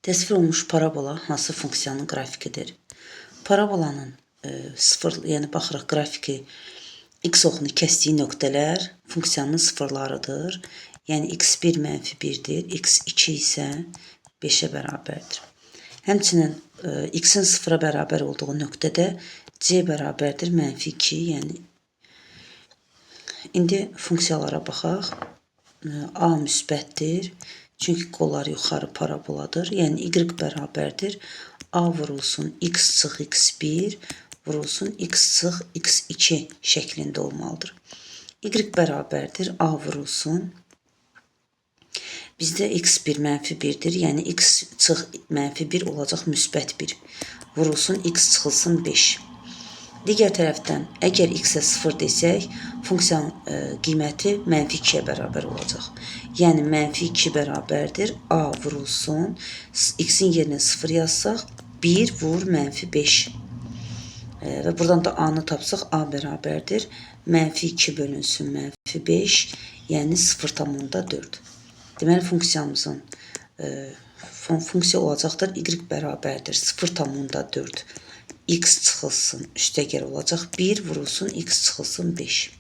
Təsvir olunmuş parabola hansı funksiyanın qrafikidir? Parabolanın sıfır, yəni baxırıq qrafiki x oxunu kəsdiyi nöqtələr funksiyanın sıfırlarıdır. Yəni x1 -1-dir, x2 isə 5-ə bərabərdir. Həmçinin x-in sıfıra bərabər olduğu nöqtədə c bərabərdir -2, yəni indi funksiyalara baxaq. A müsbətdir, çünki qollar yuxarı paraboladır. Yəni y bərabərdir a vurulsun x çıx x1 vurulsun x çıx x2 şəklində olmalıdır. Y bərabərdir a vurulsun. Bizdə x1 -1-dir, yəni x çıx -1 olacaq müsbət 1. Vurulsun x çıxılsın 5. Digər tərəfdən, əgər x-ə 0 desək, funksiyanın qiyməti -2-yə bərabər olacaq. Yəni -2 bərabərdir a vurulsun, x-in yerinə 0 yazsaq, 1 vur -5. Və buradan da a-nı tapsaq, a bərabərdir -2 bölünsün -5, yəni 0,4. Deməli, funksiyamızın funksiya olacaqdır, y bərabərdir 0,4. X çıxılsın, üstəgəl olacaq 1 vurulsun, x çıxılsın 5.